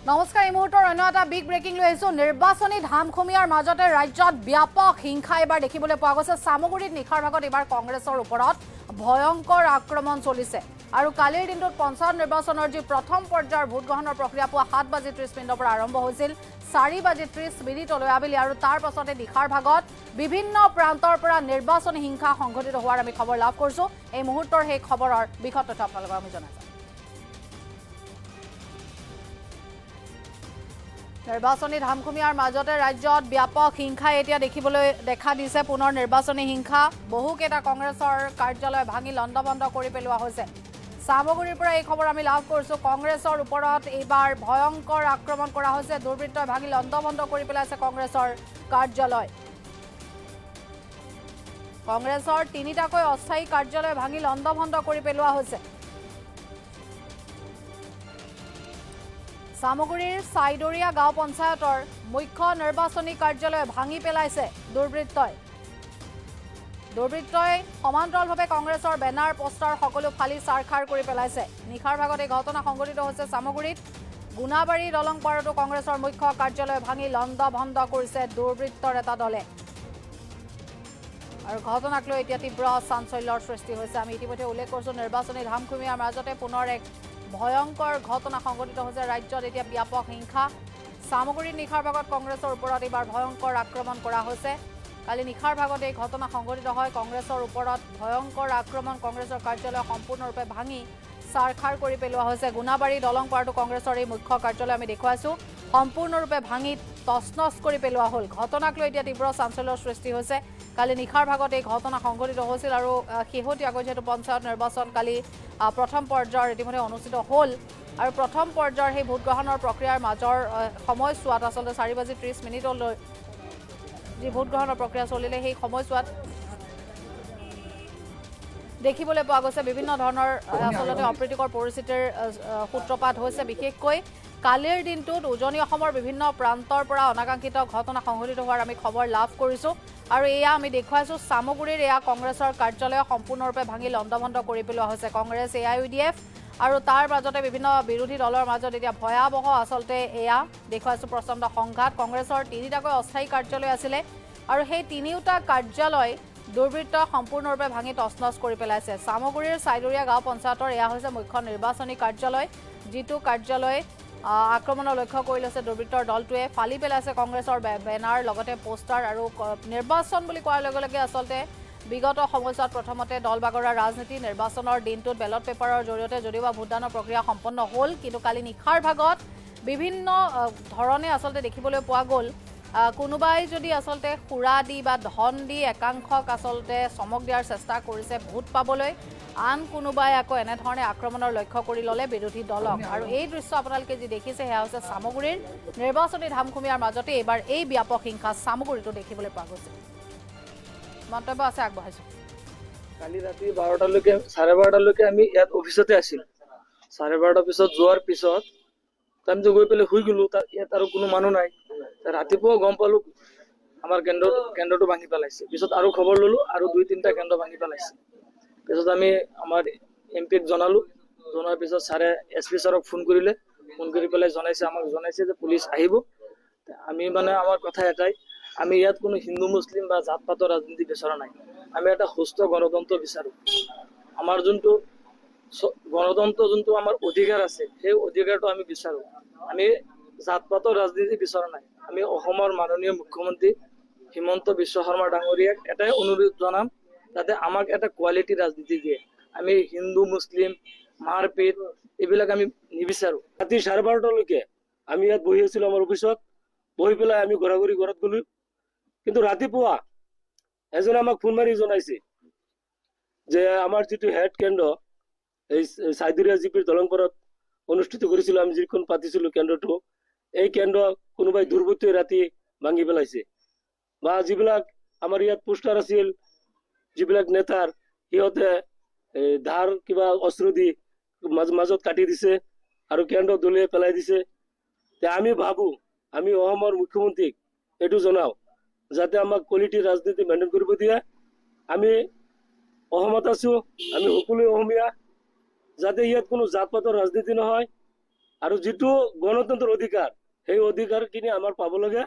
নমস্কাৰ, এই মুহূৰ্তৰ অন্য এটা বিগ ব্ৰেকিং লৈ আহিছোঁ। নিৰ্বাচনী ধামখুমীয়াৰ মাজতে ৰাজ্যত ব্যাপক হিংসা এবাৰ দেখিবলৈ পোৱা গৈছে। চামগুৰিত নিশাৰ ভাগত এইবাৰ কংগ্ৰেছৰ ওপৰত ভয়ংকৰ আক্ৰমণ চলিছে। আৰু কালিৰ দিনটোত পঞ্চায়ত নিৰ্বাচনৰ যি প্ৰথম পৰ্যায়ৰ ভোটগ্ৰহণৰ প্ৰক্ৰিয়া পুৱা 7:30 পৰা আৰম্ভ হৈছিল 4:30 আবেলি, আৰু তাৰ পাছতে নিশাৰ ভাগত বিভিন্ন প্ৰান্তৰ পৰা নিৰ্বাচনী হিংসা সংঘটিত হোৱাৰ আমি খবৰ লাভ কৰিছোঁ। এই মুহূৰ্তৰ সেই খবৰৰ বিশদ তথ্য আপোনালোকক আমি জনাইছোঁ। নিৰ্বাচনী ধামখুমীয়াৰ মাজতে ৰাজ্যত ব্যাপক হিংসাই এতিয়া দেখা দিছে। পুনৰ নিৰ্বাচনী হিংসা, বহুকেইটা কংগ্ৰেছৰ কাৰ্যালয় ভাঙি লণ্ডভণ্ড কৰি পেলোৱা হৈছে। চামগুৰিৰ পৰা এই খবৰ আমি লাভ কৰিছোঁ। কংগ্ৰেছৰ ওপৰত এইবাৰ ভয়ংকৰ আক্ৰমণ কৰা হৈছে। দুৰ্বৃত্তই ভাঙি লণ্ডভণ্ড কৰি পেলাইছে কংগ্ৰেছৰ কাৰ্যালয়। কংগ্ৰেছৰ 3টাকৈ অস্থায়ী কাৰ্যালয় ভাঙি লণ্ডভণ্ড কৰি পেলোৱা হৈছে। চামগুৰিৰ চাইদৰীয়া গাঁও পঞ্চায়তৰ মুখ্য নিৰ্বাচনী কাৰ্যালয় ভাঙি পেলাইছে দুৰ্বৃত্তই। সমান্তৰালভাৱে কংগ্ৰেছৰ বেনাৰ পোষ্টাৰ সকলো ফালি চাৰখাৰ কৰি পেলাইছে। নিশাৰ ভাগত এই ঘটনা সংঘটিত হৈছে চামগুৰিত। গুণাবাৰী দলং পাৰতো কংগ্ৰেছৰ মুখ্য কাৰ্যালয় ভাঙি লণ্ডভণ্ড কৰিছে দুৰ্বৃত্তৰ এটা দলে। আৰু ঘটনাক লৈ এতিয়া তীব্ৰ চাঞ্চল্যৰ সৃষ্টি হৈছে। আমি ইতিমধ্যে উল্লেখ কৰিছোঁ, নিৰ্বাচনী ধামখুমীয়াৰ মাজতে পুনৰ এক ভয়ংকৰ ঘটনা সংঘটিত হৈছে। ৰাজ্যত এতিয়া ব্যাপক হিংসা। চামগুৰিত নিশাৰ ভাগত কংগ্ৰেছৰ ওপৰত এইবাৰ ভয়ংকৰ আক্ৰমণ কৰা হৈছে। কালি নিশাৰ ভাগত এই ঘটনা সংঘটিত হয়। কংগ্ৰেছৰ ওপৰত ভয়ংকৰ আক্ৰমণ, কংগ্ৰেছৰ কাৰ্যালয় সম্পূৰ্ণৰূপে ভাঙি চাৰখাৰ কৰি পেলোৱা হৈছে। গুণাবাৰী দলং পাৰতো কংগ্ৰেছৰ এই মুখ্য কাৰ্যালয় আমি দেখুৱাইছোঁ, সম্পূৰ্ণৰূপে ভাঙি তছনছ কৰি পেলোৱা হ'ল। ঘটনাক লৈ এতিয়া তীব্ৰ চাঞ্চল্যৰ সৃষ্টি হৈছে। কালি নিশাৰ ভাগত এই ঘটনা সংঘটিত হৈছিল। আৰু শেহতীয়াকৈ যিহেতু পঞ্চায়ত নিৰ্বাচন কালি প্ৰথম পৰ্যায়ৰ ইতিমধ্যে অনুষ্ঠিত হ'ল, আৰু প্ৰথম পৰ্যায়ৰ সেই ভোটগ্ৰহণৰ প্ৰক্ৰিয়াৰ মাজৰ সময়ছোৱাত আচলতে 4:30 যি ভোটগ্ৰহণৰ প্ৰক্ৰিয়া চলিলে, সেই সময়ছোৱাত দেখিবলৈ পোৱা গৈছে বিভিন্ন ধৰণৰ আচলতে অপ্ৰীতিকৰ পৰিস্থিতিৰ সূত্ৰপাত হৈছে। বিশেষকৈ কালিৰ দিনটোত উজনি অসমৰ বিভিন্ন প্ৰান্তৰ পৰা অনাকাংক্ষিত ঘটনা সংঘটিত হোৱাৰ আমি খবৰ লাভ কৰিছোঁ। আৰু এয়া আমি দেখুৱাইছোঁ, চামগুৰিৰ এয়া কংগ্ৰেছৰ কাৰ্যালয় সম্পূৰ্ণৰূপে ভাঙি লণ্ডভণ্ড কৰি পেলোৱা হৈছে। কংগ্ৰেছ, AIUDF আৰু তাৰ মাজতে বিভিন্ন বিৰোধী দলৰ মাজত এতিয়া ভয়াৱহ আচলতে এয়া দেখুৱাইছোঁ প্ৰচণ্ড সংঘাত। কংগ্ৰেছৰ 3টাকৈ অস্থায়ী কাৰ্যালয় আছিলে, আৰু সেই 3টা কাৰ্যালয় দুৰ্বৃত্তই সম্পূৰ্ণৰূপে ভাঙি তছনছ কৰি পেলাইছে। চামগুৰিৰ চাইদৰীয়া গাঁও পঞ্চায়তৰ এয়া হৈছে মুখ্য নিৰ্বাচনী কাৰ্যালয়, যিটো কাৰ্যালয় আক্ৰমণৰ লক্ষ্য কৰি লৈছে দুৰ্বৃত্তৰ দলটোৱে। ফালি পেলাইছে কংগ্ৰেছৰ বেনাৰ, লগতে পোষ্টাৰ। আৰু নিৰ্বাচন বুলি কোৱাৰ লগে লগে আচলতে বিগত সময়ছোৱাত প্ৰথমতে দল বাগৰা ৰাজনীতি, নিৰ্বাচনৰ দিনটোত বেলট পেপাৰৰ জৰিয়তে যদিওবা ভোটদানৰ প্ৰক্ৰিয়া সম্পন্ন হ'ল, কিন্তু কালি নিশাৰ ভাগত বিভিন্ন ধৰণে আচলতে দেখিবলৈ পোৱা গ'ল। কোনোবাই যদি আচলতে সুৰা দি বা ধন দি একাংশক আচলতে চমক দিয়াৰ চেষ্টা কৰিছে ভোট পাবলৈ, আন কোনোবাই আকৌ এনেধৰণে আক্ৰমণৰ লক্ষ্য কৰি ল'লে বিৰোধী দলক। আৰু এই দৃশ্য আপোনালোকে যি দেখিছে, সেয়া হৈছে চামগুৰিৰ নিৰ্বাচনী ধামখুমীয়াৰ মাজতে এইবাৰ এই ব্যাপক হিংসা চামগুৰিতো দেখিবলৈ পোৱা গৈছে। মন্তব্য আছে, আগবঢ়াইছোঁ। কালি ৰাতি 12টালৈকে 12:30লৈকে আমি ইয়াত অফিচতে আছিলোঁ। 12:30 পিছত যোৱাৰ পিছত আমি গৈ পেলাই শুই গ'লো। ইয়াত আৰু কোনো মানুহ নাই। ৰাতিপুৱা গম পালোঁ আমাৰ কেন্দ্ৰটো ভাঙি পেলাইছে। পিছত আৰু খবৰ ল'লো, আৰু 2-3টা কেন্দ্ৰ ভাঙি পেলাইছে। পিছত আমি আমাৰ MP-ক জনালোঁ। জনাৰ পিছত ছাৰে SP ছাৰক ফোন কৰিলে। ফোন কৰি পেলাই আমাক জনাইছে যে পুলিচ আহিব। আমি আমাৰ কথা এটাই, আমি ইয়াত কোনো হিন্দু মুছলিম বা জাত পাতৰ ৰাজনীতি বিচৰা নাই। আমি এটা সুস্থ গণতন্ত্ৰ বিচাৰোঁ। আমাৰ যোনটো গণতন্ত্ৰ, যোনটো আমাৰ অধিকাৰ আছে, সেই অধিকাৰটো আমি বিচাৰোঁ। আমি জাত পাতৰ ৰাজনীতি বিচৰা নাই। আমি অসমৰ মাননীয় মুখ্যমন্ত্ৰী হিমন্ত বিশ্ব শৰ্মা ডাঙৰীয়াক এটাই অনুৰোধ জনাম, যাতে আমাক এটা কোৱালিটি ৰাজনীতি দিয়ে। আমি হিন্দু মুছলিম মাৰপিট এইবিলাক আমি নিবিচাৰোঁ। ৰাতি 12:30লৈকে আমি ইয়াত বহি আছিলোঁ আমাৰ অফিচত। বহি পেলাই আমি ঘূৰি ঘৰত গ'লো। কিন্তু ৰাতিপুৱা এজনে আমাক ফোন মাৰি জনাইছে যে আমাৰ যিটো হেড কেন্দ্ৰ, এই চাইদুৰীয়া জিপিৰ দলংপাৰত অনুষ্ঠিত কৰিছিলোঁ, আমি যিখন পাতিছিলোঁ কেন্দ্ৰটো, এই কেন্দ্ৰ কোনোবাই দুৰ্বৃত্তই ৰাতি ভাঙি পেলাইছে। বা যিবিলাক আমাৰ ইয়াত পোষ্টাৰ আছিল, যিবিলাক নেতাৰ, সিহঁতে ধাৰ কিবা অস্ত্ৰ দি মাজত কাটি দিছে আৰু কেন্দ্ৰ দলিয়াই পেলাই দিছে। আমি ভাবোঁ, আমি অসমৰ মুখ্যমন্ত্ৰীক এইটো জনাওঁ, যাতে আমাক কোৱালিটি ৰাজনীতি মেইনটেইন কৰিব দিয়ে। আমি অসমত আছোঁ, আমি সকলোৱে অসমীয়া, যাতে ইয়াত কোনো জাত পাতৰ ৰাজনীতি নহয়। আৰু যিটো গণতন্ত্ৰৰ অধিকাৰ সেই অধিকাৰখিনি আমাৰ পাব লাগে।